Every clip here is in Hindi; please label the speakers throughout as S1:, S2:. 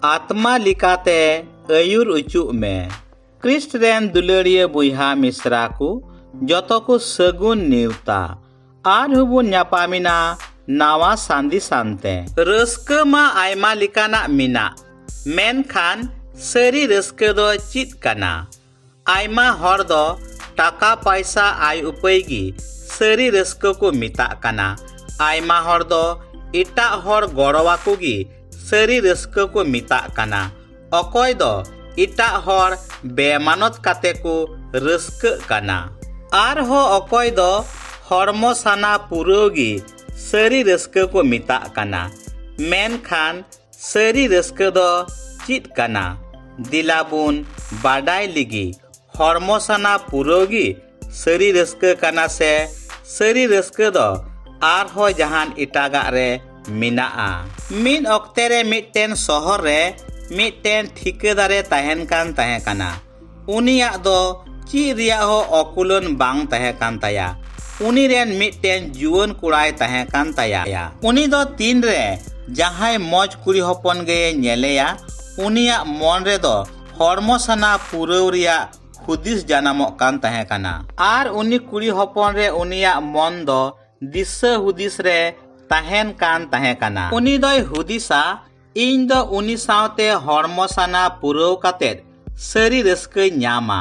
S1: आत्मा लिकाते आयुर उचुक मे। क्रिस्ट रेन दुलारिया बुइहा मिश्रा को जतो को सगुन नेवता आर हुबुन न्यापामिना नावा सांदी सांते। रस्का मा आयमा लिकाना मिना मेनखान सरी रस्का दो चित काना। आयमा हर दो टाका पैसा आय उपायगी सरी रस्का को मिता काना। आयमा हर दो इटा हर गड़वा कोगी सरी रस्का को मिता काना। अकय दो इटा हर बेमानत काते को रस्का काना। आर हो अकय दो हरमो साना पुरोगी सरी रस्का को मिता काना। मेनखान सरी रस्का दो चित काना दिलाबुन बाडाय लिगी हरमो साना पुरोगी सरी रस्का काना से सरी रस्का दो आर हो जहान इटागा रे मिनाआ। मिन ऑक्टे रे मिटटेन शहर रे मिटटेन ठिकेदारे तहन काना। उनिया दो ची रिया हो अकुलन बांग तहे कान ताया। उनी रेन मिटटेन जुवन कुड़ाय तहे कान ताया। उनी दो तीन रे जहाय मौज कुड़ी हपन गे नेलेया उनिया मन रे दो हरमो साना पुरव रिया हुदिस जानामोक कान तहे काना। आर उनी कुड़ी हपन रे उनिया मन दो दिशा हुदिस रे तहन कान तहे काना। उनी दोय हुदिसा इन दो उनी सावते हरमो साना पुरव कातेद सरी रस्का न्यामा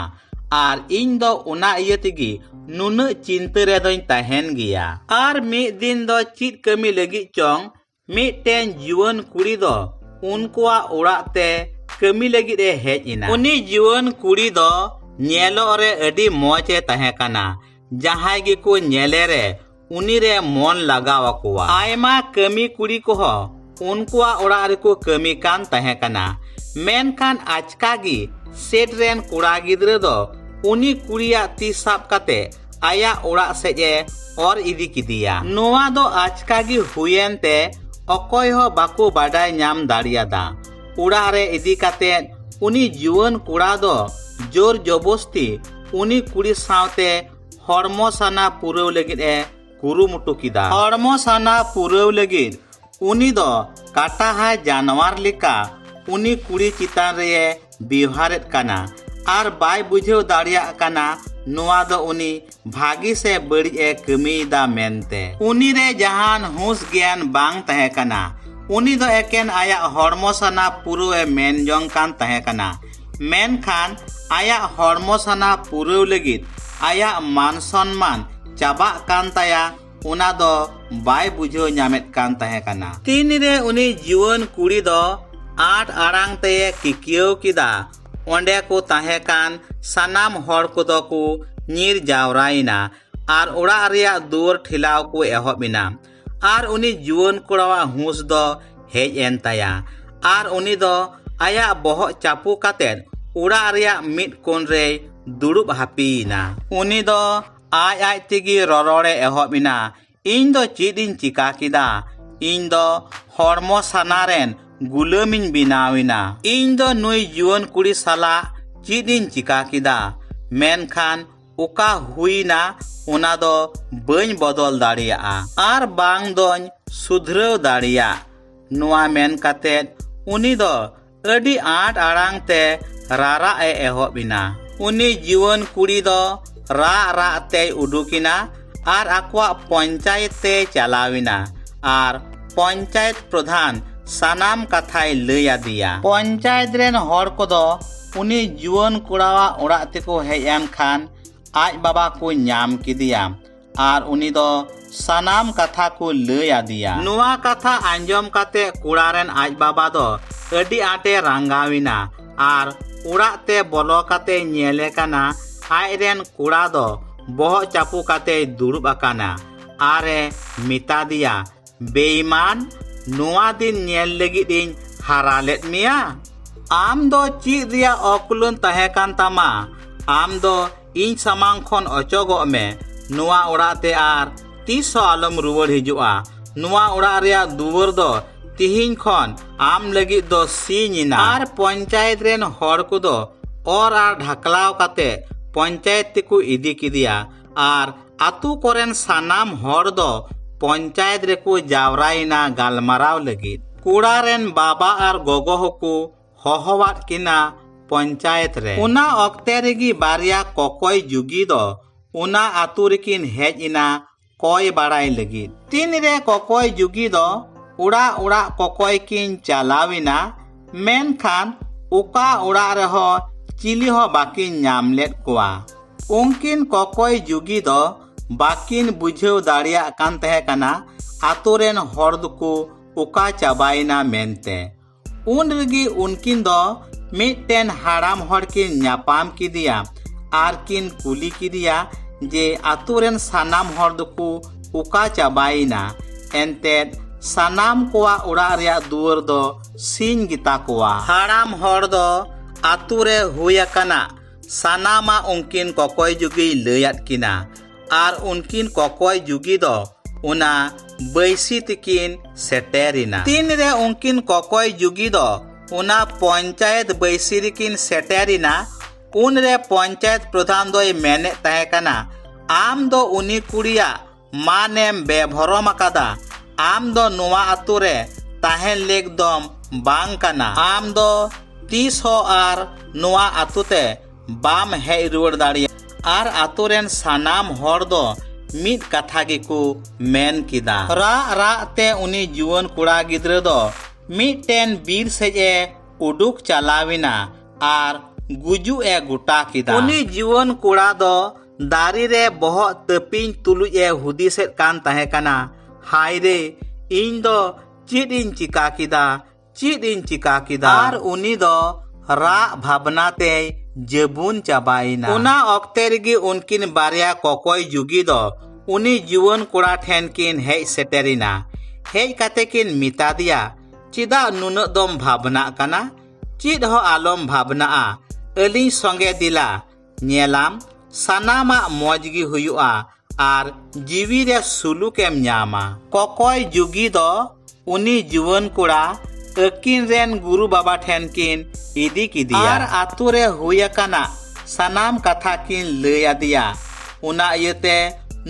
S1: आर इन दो उना इया तेगी नुना चिंता रे दोय तहन गिया। आर मिद दिन दो चित कमी लगी चोंग मिटटेन जुवन कुड़ी दो उनकुआ ओड़ाते कमी लगी रे हेज इना। उनी जुवन कुड़ी दो नेलो रे अडी मोचे तहे काना। जहाय गे को नेले रे उनी रे मन लगावाकुआ। आयमा कमी कुड़ी को हो उनकुआ ओड़ा रे को कमी कान तहे काना। मेनखान आचकागी सेट रेन कुड़ा गिद्रे दो उनी कुड़िया ती साब काते आया ओड़ा सेजे और इदी किदिया। नोवा दो आचकागी हुयेनते अकय हो बाको बाडाय न्याम दाड़ियादा। उड़ा रे इदी काते उनी जुवन कुड़ा दो जोर जबस्ती उनी कुड़ी सावते हरमो साना पुरव लगिद ए कुरुमुटु किदा। हरमो साना पुरव लगिद उनी दो काटा है जानवर लिका उनी कुड़ी चितान रे व्यवहारेद काना आर बाय बुझेव दाड़िया काना नुआ दो उनी भागी से बड़ी ए कमीदा मेनते। उनी रे जहान हुस ज्ञान बांग तहे काना। उनी दो एकेन आया हरमो साना पुरव ए मेन जोंग कान तहे काना। मेनखान आया हरमो साना पुरव लगिद आया मान सम्मान चाबा कान ताया उना दो बाय बुझेव न्यामेद कान तहे काना। तीन रे उनी जुवन कुड़ी दो 8 आड़ांग ते किकियो किदा। ओंडे को तहे कान सानाम हर को दो को नीर जावराइना आर ओड़ा रिया दुवर ठिलाव को एहबिना। आर उनी जुवन कुड़ावा हुस दो हेज एन ताया। आर उनी दो आया बहक चापू कातेद ओड़ा रिया मिड कोन रे दुड़ुब हापीना। उनी दो आज आज तेगी ररोड़े एहबिना इन दो चिदिन चिका किदा। इन दो हरमो सानारेन गुलामिन बिनाविना। इन दो नुई जुवन कुड़ी साला चिदिन चिका किदा। मेनखान उका हुईना उना दो बन बदल दाड़िया आर बांग दोन सुधरव दाड़िया। नुआ मेन कातेद उनी दो अडी 8 आड़ांग ते रारा ए एहबिना। उनी जुवन कुड़ी दो रा रा ते उडुकिना आर आकवा पंचायत ते चलाविना आर पंचायत प्रधान सानाम कथाय लैया दिया। पंचायत रेन हर को दो उनी जुवन कुड़ावा ओड़ा तेको हेज एन खान आज बाबा को न्याम किदिया आर उनी दो सानाम कथा को लैया दिया। नुआ कथा आंजम काते कुड़ा रेन आज बाबा दो अडी आटे रांगाविना आर ओड़ा ते बोलो काते नेले काना आज रेन कुड़ा दो बहक चापू काते दुड़ुब आकाना आरे मिता दिया बेईमान नुआ दिन नेल लगिद इन हारा लेद मिया। आम दो चीज रिया अकुलन तहे कान तामा। आम दो इन सामांग खन अचोगो में नुआ ओड़ा ते आर तीसो आलम रुवर हिजुआ। नुआ ओड़ा रिया दुवर दो तिहिन खन आम लगिद दो सीनिना। आर पंचायत रेन हर को दो और आर ढाकलाव काते पंचायत तेको इदी किदिया आर आतु कोरेन सानाम हर दो पंचायत रेको जावराइना गालमाराव लगिद। ᱠᱚᱲᱟ ᱨᱮᱱ ᱵᱟᱵᱟ ᱟᱨ ᱜᱚᱜᱚ ᱦᱚᱸᱠᱚ ᱦᱚᱦᱚᱣᱟᱫ ᱠᱤᱱᱟ ᱯᱚᱧᱪᱟᱭᱮᱛ ᱨᱮ। ᱚᱱᱟ ᱚᱠᱛᱮ ᱨᱮᱜᱮ ᱵᱟᱨᱭᱟ ᱠᱚᱠᱚᱭ ᱡᱩᱜᱤ ᱫᱚ ᱚᱱᱟ ᱟᱛᱳ ᱨᱮᱠᱤᱱ ᱦᱮᱡ ᱮᱱᱟ ᱠᱚᱭ ᱵᱟᱲᱟᱭ ᱞᱟᱹᱜᱤᱫ। ᱛᱤᱱᱨᱮ ᱠᱚᱠᱚᱭ ᱡᱩᱜᱤ ᱫᱚ ᱚᱲᱟᱜ ᱚᱲᱟᱜ ᱠᱚᱠᱚᱭ ᱠᱤᱱ ᱪᱟᱞᱟᱣᱮᱱᱟ, ᱢᱮᱱᱠᱷᱟन ᱚᱠᱟ ᱚᱲᱟᱜ ᱨᱮᱦᱚᱸ ᱪᱤᱞᱤ ᱦᱚᱸ ᱵᱟᱠᱤᱱ ᱧᱟᱢ ᱞᱮᱫ ᱠᱚᱣᱟ। ᱩᱱᱠᱤᱱ ᱠᱚᱠᱚᱭ ᱡᱩᱜᱤ ᱫᱚ ᱵᱟᱠᱤᱱ ᱵᱩᱡᱷᱟᱹᱣ ᱫᱟᱲᱮᱭᱟᱜ ᱠᱟᱱ ᱛᱟᱦᱮᱸ ᱠᱟᱱᱟ ᱟᱛᱳ ᱨᱮᱱ ᱦᱚᱲ ᱫᱚᱠᱚ ᱚᱠᱟ ᱪᱟᱵᱟᱭᱮᱱᱟ ᱢᱮᱱᱛᱮ। ᱩᱱ ᱨᱮᱜᱮ ᱩᱱᱠᱤन ᱫᱚ ᱢᱤᱫᱴᱮᱱ ᱦᱟᱲᱟᱢ ᱦᱚᱲ ᱠᱤᱱ ᱧᱟᱯᱟᱢ ᱠᱮᱫᱮᱭᱟ ᱟᱨ ᱠᱤᱱ ᱠᱩᱞᱤ ᱠᱮᱫᱮᱭᱟ ᱡᱮ ᱟᱛᱳ ᱨᱮᱱ ᱥᱟᱱᱟᱢ ᱦᱚᱲ ᱫᱚᱠᱚ ᱚᱠᱟ ᱪᱟᱵᱟᱭᱮᱱᱟ। ᱮᱱᱛᱮᱫ ᱥᱟᱱᱟᱢ ᱠᱚᱣᱟᱜ ᱚᱲᱟᱜ ᱨᱮᱭᱟᱜ ᱫᱩᱣᱟᱹᱨ ᱫᱚ ᱥᱤᱧ ᱜᱮᱛᱟ ᱠᱚᱣᱟ। ᱦᱟᱲᱟᱢ ᱦᱚᱲ ᱫᱚ ᱟᱛᱳ ᱨᱮ ᱦᱩᱭ ᱟᱠᱟᱱᱟ ᱥᱟᱱᱟᱢᱟᱜ ᱩᱱᱠᱤन ᱠᱚᱠᱚᱭ ᱡᱩᱜᱤᱭ ᱞᱟᱹᱭᱟᱫ ᱠᱤᱱᱟ ᱟᱨ ᱩᱱᱠᱤन ᱠᱚᱠᱚᱭ ᱡᱩᱜᱤ ᱫᱚ ᱚᱱᱟ ᱵᱟᱹᱭᱥᱤ ᱛᱮᱠᱤᱱ ᱥᱮᱴᱮᱨᱮᱱᱟ। ᱛᱤᱱᱨᱮ ᱩᱱᱠᱤन ᱠᱚᱠᱚᱭ ᱡᱩᱜᱤ ᱫᱚ ᱚᱱᱟ ᱯᱚᱧᱪᱟᱭᱮᱛ ᱵᱟᱹᱭᱥᱤ ᱨᱮᱠᱤᱱ ᱥᱮᱴᱮᱨᱮᱱᱟ, ᱩᱱᱨᱮ ᱯᱚᱧᱪᱟᱭᱮᱛ ᱯᱨᱚᱫᱷᱟᱱ ᱫᱚᱭ ᱢᱮᱱᱮᱫ ᱛᱟᱦᱮᱸ ᱠᱟᱱᱟ, ᱟᱢ ᱫᱚ ᱩᱱᱤ ᱠᱩᱲᱤᱭᱟᱜ ᱢᱟᱱᱮᱢ ᱵᱮᱵᱷᱚᱨᱚᱢ ᱟᱠᱟᱫᱟ। ᱟᱢ ᱫᱚ ᱱᱚᱣᱟ ᱟᱛᱳ ᱨᱮ ᱛᱟᱦᱮᱱ ᱞᱮᱠ ᱫᱚᱢ ᱵᱟᱝ ᱠᱟᱱᱟ। ᱟᱢ ᱫᱚ ᱛᱤᱥ ᱦᱚᱸ ᱟᱨ ᱱᱚᱣᱟ ᱟᱛᱳ ᱛᱮ ᱵᱟᱢ ᱦᱮᱡ ᱨᱩᱣᱟᱹᱲ ᱫᱟᱲᱮᱭᱟᱜᱼᱟ। ᱟᱨ ᱟᱛᱳ ᱨᱮᱱ ᱥᱟᱱᱟᱢ ᱦᱚᱲ ᱫᱚ ᱢᱤᱫ ᱠᱟᱛᱷᱟ ᱜᱮᱠᱚ ᱢᱮᱱ ᱠᱮᱫᱟ। ᱨᱟᱜ ᱨᱟᱜ te ᱩᱱᱤ ᱡᱩᱣᱟᱹᱱ ᱠᱚᱲᱟ ᱜᱤᱫᱽᱨᱟᱹ ᱫᱚ ᱢᱤᱫᱴᱮᱱ ᱵᱤᱨ ᱥᱮᱡ ᱮ ᱩᱰᱩᱠ ᱪᱟᱞᱟᱣᱮᱱᱟ ᱟᱨ ᱜᱩᱡᱩᱜ ᱮ ᱜᱚᱴᱟ ᱠᱮᱫᱟ। ᱩᱱᱤ ᱡᱩᱣᱟᱹᱱ ᱠᱚᱲᱟ ᱫᱚ ᱫᱟᱨᱮ ᱨᱮ ᱵᱚᱦᱚᱜ ᱛᱟᱹᱯᱤᱧ ᱛᱩᱞᱩᱡ ᱮ ᱦᱩᱫᱤᱥᱮᱫ ᱠᱟᱱ ᱛᱟᱦᱮᱸ ᱠᱟᱱᱟ, ᱦᱟᱭ ᱨᱮ ᱤᱧ ᱫᱚ ᱪᱮᱫ ᱤᱧ ᱪᱤᱠᱟ ᱠᱮᱫᱟ, ᱪᱮᱫ ᱤᱧ ᱪᱤᱠᱟ ᱠᱮᱫᱟ। ᱟᱨ ᱩᱱᱤ ᱫᱚ ᱨᱟᱜ ᱵᱷᱟᱵᱽᱱᱟ ᱛᱮᱭ ᱡᱟᱹᱵᱩᱱ ᱪᱟᱵᱟᱭᱮᱱᱟ। ᱚᱱᱟ ᱚᱠᱛᱮ ᱨᱮᱜᱮ ᱩᱱᱠᱤन ᱵᱟᱨᱭᱟ ᱠᱚᱠᱚᱭ ᱡᱩᱜᱤ ᱫᱚ ᱩᱱᱤ ᱡᱩᱣᱟᱹᱱ ᱠᱚᱲᱟ ᱴᱷᱮᱱ ᱠᱤᱱ ᱦᱮᱡ ᱥᱮᱴᱮᱨᱮᱱᱟ। ᱦᱮᱡ ᱠᱟᱛᱮ ᱠᱤᱱ ᱢᱮᱛᱟ ᱫᱮᱭᱟ, ᱪᱮᱫᱟᱜ ᱱᱩᱱᱟᱹᱜ ᱫᱚᱢ ᱵᱷᱟᱵᱽᱱᱟᱜ ᱠᱟᱱᱟ? ᱪᱮᱫ ᱦᱚᱸ ᱟᱞᱚᱢ ᱵᱷᱟᱵᱽᱱᱟᱜᱼᱟ, ᱟᱹᱞᱤᱧ ᱥᱚᱸᱜᱮ ᱫᱮᱞᱟ, ᱧᱮᱞᱟᱢ ᱥᱟᱱᱟᱢᱟᱜ ᱢᱚᱡᱽ ᱜᱮ ᱦᱩᱭᱩᱜᱼᱟ ᱟᱨ ᱡᱤᱣᱤ ᱨᱮ ᱥᱩᱞᱩᱠᱮᱢ ᱧᱟᱢᱟ। ᱠᱚᱠᱚᱭ ᱡᱩᱜᱤ ᱫᱚ ᱩᱱᱤ ᱡᱩᱣᱟᱹᱱ ᱠᱚᱲᱟ ᱟᱹᱠᱤᱱ ᱨᱮᱱ ᱜᱩᱨᱩ ᱵᱟᱵᱟ ᱴᱷᱮᱱ ᱠᱤᱱ ᱤᱫᱤ ᱠᱮᱫᱮᱭᱟ ᱟᱨ ᱟᱛᱳ ᱨᱮ ᱦᱩᱭ ᱟᱠᱟᱱᱟ ᱥᱟᱱᱟᱢ ᱠᱟᱛᱷᱟ ᱠᱤᱱ ᱞᱟᱹᱭ ᱟᱫᱮᱭᱟ। ᱚᱱᱟ ᱤᱭᱟᱹᱛᱮ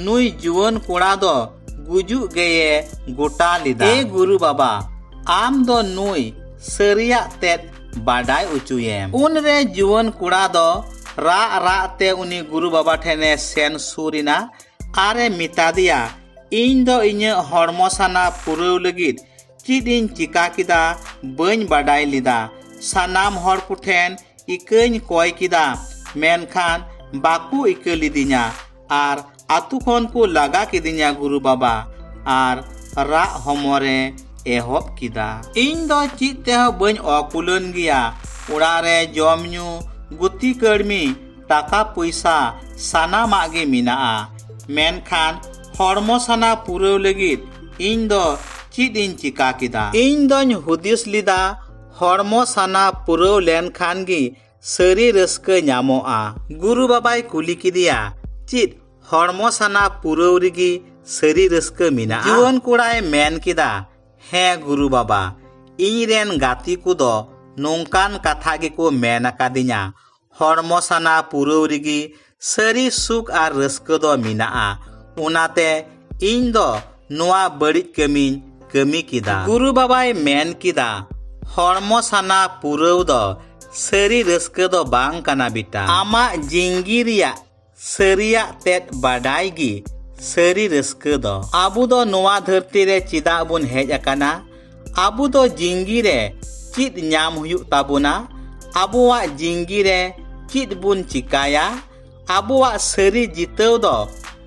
S1: ᱱᱩᱭ ᱡᱩᱣᱟᱹᱱ ᱠᱚᱲᱟ ᱫᱚ ᱜᱩᱡᱩᱜ ᱜᱮᱭᱮ ᱜᱚᱴᱟ ᱞᱮᱫᱟ। ᱮ ᱜᱩᱨᱩ ᱵᱟᱵᱟ, ᱟᱢ ᱫᱚ ᱱᱩᱭ ᱥᱟᱹᱨᱤᱭᱟᱜ ᱛᱮᱫ ᱵᱟᱰᱟᱭ ᱚᱪᱚᱭᱮᱢ। ᱩᱱᱨᱮ ᱡᱩᱣᱟᱹᱱ ᱠᱚᱲᱟ ᱫᱚ ᱨᱟᱜ ᱨᱟᱜ te ᱩᱱᱤ ᱜᱩᱨᱩ ᱵᱟᱵᱟ ᱴᱷᱮᱱᱮ ᱥᱮᱱ ᱥᱩᱨ ᱮᱱᱟ ᱟᱨᱮ ᱢᱮᱛᱟ ᱫᱮᱭᱟ, ᱤᱧ ᱫᱚ ᱤᱧᱟᱹᱜ ᱦᱚᱲᱢᱚ ᱥᱟᱱᱟ ᱯᱩᱨᱟᱹᱣ ᱞᱟᱹᱜᱤᱫ ᱪᱮᱫ ᱤᱧ ᱪᱤᱠᱟ ᱠᱮᱫᱟ ᱵᱟᱹᱧ ᱵᱟᱰᱟᱭ ᱞᱮᱫᱟ। ᱥᱟᱱᱟᱢ ᱦᱚᱲ ᱠᱚᱴᱷᱮᱱ ᱤᱠᱟᱹᱧ ᱠᱚᱭ ᱠᱮᱫᱟ, ᱢᱮᱱᱠᱷᱟन ᱵᱟᱠᱚ ᱤᱠᱟᱹ ᱞᱤᱫᱤᱧᱟ ᱟᱨ ᱟᱛᱳ ᱠᱷᱚᱱ ᱠᱚ ᱞᱟᱜᱟ ᱠᱤᱫᱤᱧᱟ ᱜᱩᱨᱩ ᱵᱟᱵᱟ। ᱟᱨ ᱨᱟᱜ ᱦᱚᱢᱚᱨᱮ ᱮᱦᱚᱵ ᱠᱮᱫᱟ। ᱤᱧ ᱫᱚ ᱪᱮᱫ ᱛᱮᱦᱚᱸ ᱵᱟᱹᱧ ᱚᱠᱩᱞᱟᱹᱱ ᱜᱮᱭᱟ। ᱚᱲᱟᱜ ᱨᱮ ᱡᱚᱢ ᱧᱩ, ᱜᱩᱛᱤ ᱠᱟᱹᱲᱢᱤ, ᱴᱟᱠᱟ ᱯᱚᱭᱥᱟ ᱥᱟᱱᱟᱢᱟᱜ ᱜᱮ ᱢᱮᱱᱟᱜᱼᱟ, ᱢᱮᱱᱠᱷᱟन ᱦᱚᱲᱢᱚ ᱥᱟᱱᱟ ᱯᱩᱨᱟᱹᱣ ᱞᱟᱹᱜᱤᱫ ᱤᱧ ᱫᱚ ᱪᱮᱫ ᱤᱧ ᱪᱤᱠᱟ ᱠᱮᱫᱟ। ᱤᱧ ᱫᱚᱧ ᱦᱩᱫᱤᱥ ᱞᱮᱫᱟ ᱦᱚᱲᱢᱚ ᱥᱟᱱᱟ ᱯᱩᱨᱟᱹᱣ ᱞᱮᱱᱠᱷᱟᱱ ᱜᱮ ᱥᱟᱹᱨᱤ ᱨᱟᱹᱥᱠᱟᱹ ᱧᱟᱢᱚᱜᱼᱟ। ᱜᱩᱨᱩ ᱵᱟᱵᱟᱭ ᱠᱩᱞᱤ ᱠᱮᱫᱮᱭᱟ, ᱪᱮᱫ ᱦᱚᱲᱢᱚ ᱥᱟᱱᱟ ᱯᱩᱨᱟᱹᱣ ᱨᱮᱜᱮ ᱥᱟᱹᱨᱤ ᱨᱟᱹᱥᱠᱟᱹ ᱢᱮᱱᱟᱜᱼᱟ? ᱡᱩᱣᱟᱹᱱ ᱠᱚᱲᱟᱭ ᱢᱮᱱ ᱠᱮᱫᱟ, ᱦᱮᱸ ᱜᱩᱨᱩ ᱵᱟᱵᱟ, ᱤᱧ ᱨᱮᱱ ᱜᱟᱛᱮ ᱠᱚᱫᱚ ᱱᱚᱝᱠᱟᱱ ᱠᱟᱛᱷᱟ ᱜᱮᱠᱚ ᱢᱮᱱ ᱟᱠᱟᱫᱤᱧᱟ, ᱦᱚᱲᱢᱚ ᱥᱟᱱᱟ ᱯᱩᱨᱟᱹᱣ ᱨᱮᱜᱮ ᱥᱟᱹᱨᱤ ᱥᱩᱠ ᱟᱨ ᱨᱟᱹᱥᱠᱟᱹ ᱫᱚ ᱢᱮᱱᱟᱜᱼᱟ। ᱚᱱᱟᱛᱮ ᱤᱧ ᱫᱚ ᱱᱚᱣᱟ ᱵᱟᱹᱲᱤᱡ ᱠᱟᱹᱢᱤᱧ ᱠᱟᱹᱢᱤ ᱠᱮᱫᱟ। ᱜᱩᱨᱩ ᱵᱟᱵᱟᱭ ᱢᱮᱱ ᱠᱮᱫᱟ, ᱦᱚᱲᱢᱚ ᱥᱟᱱᱟ ᱯᱩᱨᱟᱹᱣ ᱫᱚ ᱥᱟᱹᱨᱤ ᱨᱟᱹᱥᱠᱟᱹ ᱫᱚ ᱵᱟᱝ ᱠᱟᱱᱟ ᱵᱮᱴᱟ। ᱟᱢᱟᱜ ᱡᱤᱝᱜᱤ ᱨᱮᱭᱟᱜ ᱥᱟᱹᱨᱤᱭᱟᱜ ᱛᱮᱫ ᱵᱟᱰᱟᱭ ᱜᱮ ᱥᱟᱹᱨᱤ ᱨᱟᱹᱥᱠᱟᱹ ᱫᱚ। ᱟᱵᱚ ᱫᱚ ᱱᱚᱣᱟ ᱫᱷᱟᱹᱨᱛᱤ ᱨᱮ ᱪᱮᱫᱟᱜ ᱵᱚᱱ ᱦᱮᱡ ᱟᱠᱟᱱᱟ? ᱟᱵᱚ ᱫᱚ ᱡᱤᱝᱜᱤ ᱨᱮ ᱪᱮᱫ ᱧᱟᱢ ᱦᱩᱭᱩᱜ ᱛᱟᱵᱚᱱᱟ? ᱟᱵᱚᱣᱟᱜ ᱡᱤᱝᱜᱤ ᱨᱮ ᱪᱮᱫ ᱵᱚᱱ ᱪᱤᱠᱟᱭᱟ? ᱟᱵᱚᱣᱟᱜ ᱥᱟᱹᱨᱤ ᱡᱤᱛᱟᱹᱣ ᱫᱚ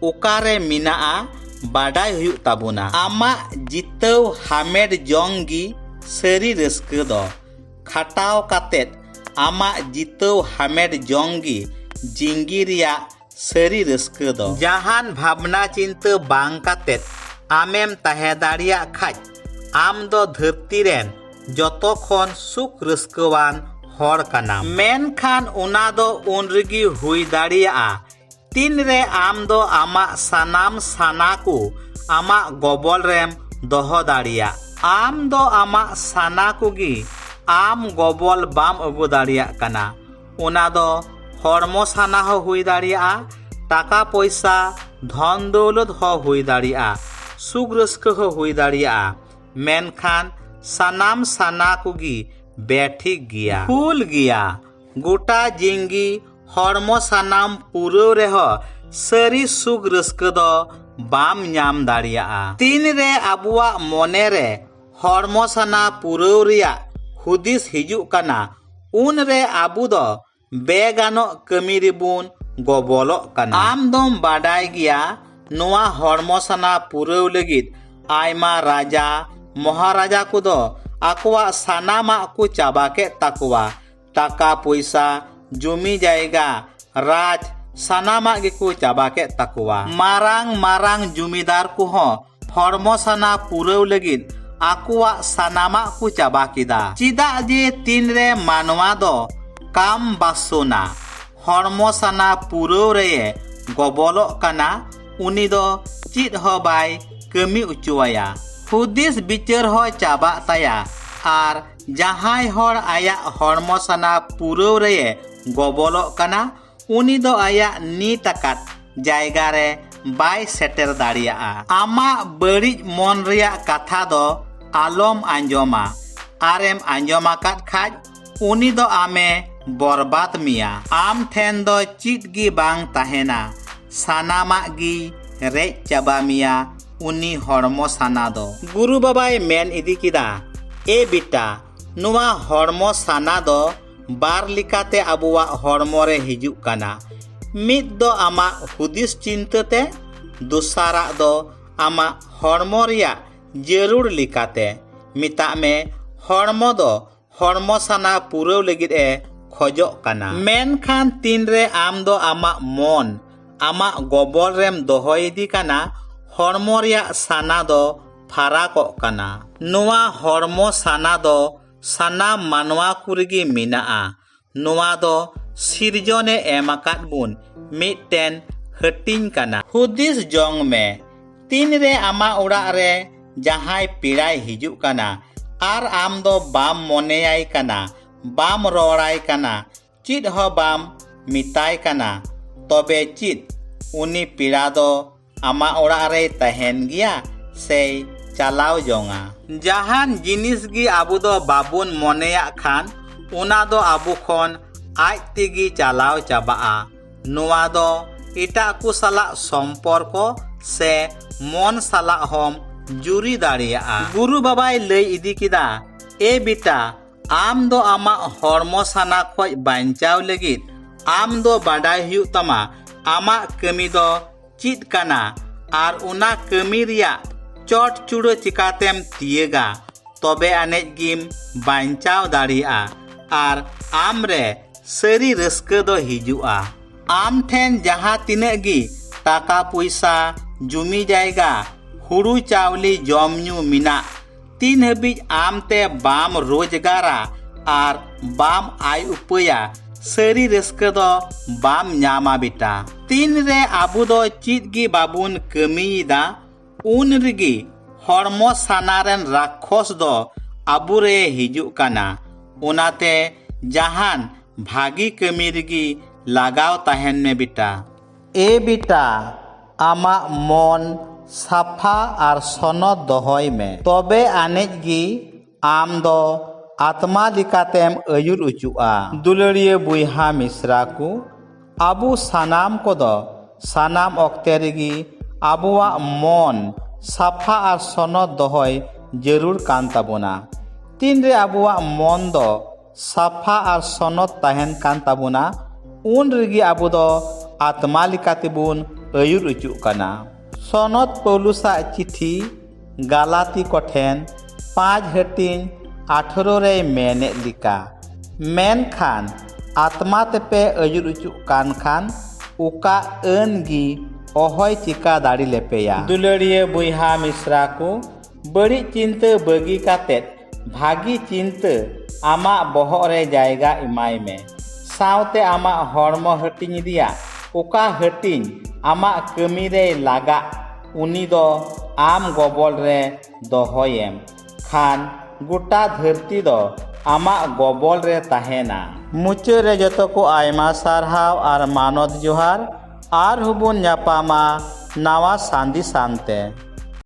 S1: ᱚᱠᱟᱨᱮ ᱢᱮᱱᱟᱜᱼᱟ ᱵᱟᱰᱟᱭ ᱦᱩᱭᱩᱜ ᱛᱟᱵᱚᱱᱟ। ᱟᱢᱟᱜ ᱡᱤᱛᱟᱹᱣ ᱦᱟᱢᱮᱴ ᱡᱚᱝ ᱜᱮ ᱥᱟᱹᱨᱤ ᱨᱟᱹᱥᱠᱟᱹ ᱫᱚ। ᱠᱷᱟᱴᱟᱣ ᱠᱟᱛᱮᱫ ᱟᱢᱟᱜ ᱡᱤᱛᱟᱹᱣ ᱦᱟᱢᱮᱴ ᱡᱚᱝ ᱜᱮ ᱡᱤᱝᱜᱤ ᱨᱮᱭᱟᱜ ᱥᱟᱹᱨᱤ ᱨᱟᱹᱥᱠᱟᱹ ᱫᱚ। ᱡᱟᱦᱟᱱ ᱵᱷᱟᱵᱽᱱᱟ ᱪᱤᱱᱛᱟᱹ ᱵᱟᱝ ᱠᱟᱛᱮᱫ ᱟᱢᱮᱢ ᱛᱟᱦᱮᱸ ᱫᱟᱲᱮᱭᱟᱜ ᱠᱷᱟᱡ ᱟᱢ ᱫᱚ ᱫᱷᱟᱹᱨᱛᱤ ᱨᱮᱱ ᱡᱚᱛᱚ ᱠᱷᱚᱱ ᱥᱩᱠ ᱨᱟᱹᱥᱠᱟᱹᱣᱟᱱ ᱦᱚᱲ ᱠᱟᱱᱟᱢ। ᱢᱮᱱᱠᱷᱟᱱ ᱚᱱᱟ ᱫᱚ ᱩᱱ ᱨᱮᱜᱮ ᱦᱩᱭ ᱫᱟᱲᱮᱭᱟᱜᱼᱟ ᱛᱤᱱᱨᱮ ᱟᱢ ᱫᱚ ᱟᱢᱟᱜ ᱥᱟᱱᱟᱢ ᱥᱟᱱᱟ ᱠᱚ ᱟᱢᱟᱜ ᱜᱚᱵᱚᱞ ᱨᱮᱢ ᱫᱚᱦᱚ ᱫᱟᱲᱮᱭᱟᱜ। ᱟᱢ ᱫᱚ ᱟᱢᱟᱜ ᱥᱟᱱᱟ ᱠᱚᱜᱮ ᱟᱢ ᱜᱚᱵᱚᱞ ᱵᱟᱢ ᱟᱹᱜᱩ ᱫᱟᱲᱮᱭᱟᱜ ᱠᱟᱱᱟ। ᱚᱱᱟ ᱫᱚ ᱦᱚᱲᱢᱚ ᱥᱟᱱᱟ ᱦᱚᱸ ᱦᱩᱭ ᱫᱟᱲᱮᱭᱟᱜᱼᱟ, টাকা পয়সা ধন দৌলত ᱦᱚᱸ ᱦᱩᱭ ᱫᱟᱲᱮᱭᱟᱜᱼᱟ, ᱥᱩᱠ ᱨᱟᱹᱥᱠᱟᱹ ᱦᱚᱸ ᱦᱩᱭ ᱫᱟᱲᱮᱭᱟᱜᱼᱟ। ᱢᱮᱱᱠᱷᱟᱱ सानाम साना कुगी बेठिक गिया फुल गिया गोटा जिंगी हड़मो सानाम पुरौ रेहो सारी सुख रस्क दो बाम ᱧᱟᱢ दाड़ियाआ तीन रे आबुआ मोने रे हड़मो साना पुरौ रिया हुदिस हिजुक काना उन रे आबु दो बेगानो कमी रिबुन गबोलोग काना आम दोम बाडाय गिया नोआ हड़मो साना पुरौ लगिद आयमा राजा महाराजा को दो आकुआ सानामा को चाबा के ताकुआ टाका पैसा जमी जायगा राज सानामा गेको चाबा के ताकुआ मारांग मारांग जुमीदार को हो हड़मो साना पुरौ लगिद आकुआ सानामा को चाबा किदा चिदा जे तीन रे मानवा दो काम बासोना हड़मो साना पुरौ रे गबोलो काना उनी दो चिद हो बाय कमी उचुआया हुदिस बिचार हो चाबा ताया आर जहाय हर आया हड़मो साना पुरौ रे गबोलो काना उनी दो आया नीत आकात जायगा रे बाय सेटर दाड़ियाआ आमा बड़िज मन रिया कथा दो आलम आंजोमा आरेम आंजोमाकात खाज उनी दो आमे बरबाद मिया आम ठेन दो चित गी बांग ताहेना सानामा गी रेज चाबा मिया उनी हड़मो साना दो गुरु बाबाय मेन इदी किदा ए बिटा नुआ हड़मो साना दो बार लिकाते आबुआ हड़मो रे हिजुक काना मिद दो आमा हुदिस चिंताते दुसारा दो आमा हड़मो रिया जरूर लिकाते मिता में हड़मो दो हड़मो साना पुरौ लगिद ए खोजो काना मेनखान तीन रे आम दो आमा मन आमा गबल रेम दोहोय इदी काना हड़मो रिया साना दो फाराको काना नुआ हड़मो साना दो साना मानवा कुरगी मिनाआ नुआ दो सिरजने एमाकात बुन मिटटेन हटिंग काना हुदिस जोंग में तीन रे आमा उड़ा रे जहाय पिड़ाय हिजुक काना आर आम दो बाम मोनेयाय काना बाम रोड़ाय काना चिद हो बाम मिताय काना तबे चिद उनी पिड़ा दो आमा उड़ा रे तहेन गिया से चालाव जोंगा जहान जिनिस गी आबु दो बाबुन मोनेया खान उना दो आबु खन आज तेगी चालाव चाबाआ नुआ दो इटा को साला सम्पर्को से मन साला हम जुरी दाड़ियाआ गुरु बाबाय लई इदी किदा ए बिटा आम दो आमा हड़मो साना खोज बांचाव लगिद आम दो बाडाय हुयु तमा आमा कमी दो चिद काना आर उना कमी रिया चोट चुड़ो चिकातेम तियेगा तबे आनेज गिम बांचाव दाड़ियाआ आर आम रे सारी रस्क दो हिजुआ आम ठेन जहां तिने गी टाका पैसा जुमी जायगा हुड़ू चावली जमन्यू मिना तीन हबीज आम ते बाम रोजगारा आर बाम आय उपया सारी रस्क दो बाम ᱧᱟᱢᱟ बिटा तीन रे आबु दो चिद गी बाबुन कमीदा उन रिगी हड़मो सानारेन राक्षस दो आबुरे हिजुक काना उनाते जहान भागी कमी रिगी लगाव ताहेन में बिटा ए बिटा आमा मन साफा आर सनद दोहय में तबे आनेज गी आम दो आत्मा लिकातेम अयुर उचुआ दुलड़िया बुइहा मिश्रा को आबु सानाम को दो सानाम ओक्ते रिगी आबुआ मन साफा आर सनद दोहय जरूर कान ताबोना तीन रे आबुआ मन दो साफा आर सनद ताहेन कान ताबोना उन रिगी आबु दो आत्मा लिकातेबुन अयुर उचुक काना सनद पौलुसा चिठी गालाती कोठेन 5 हटिन 18 रे मेने लिका मेन खान आत्मा तेपे अयुर उचुक कान खान उका अन गी ओहय चिका दाड़ी लेपेया दुलड़िया बुइहा मिश्रा को बड़ी चिंता बगी कातेत भागी चिंता आमा बहर रे जायगा इमाय में सावते आमा हड़मो हटिंग दिया उका हटिंग आमा कमी रे लागा उनी दो आम गबल रे दोहयेम खान गोटा धरती दो आमा गबल रे ताहेना मुचे रे जतो को आयमा सारहाव आर मानद जोहार आर हुबुन ᱧᱟᱯᱟᱢᱟ नावा सांदी सांते।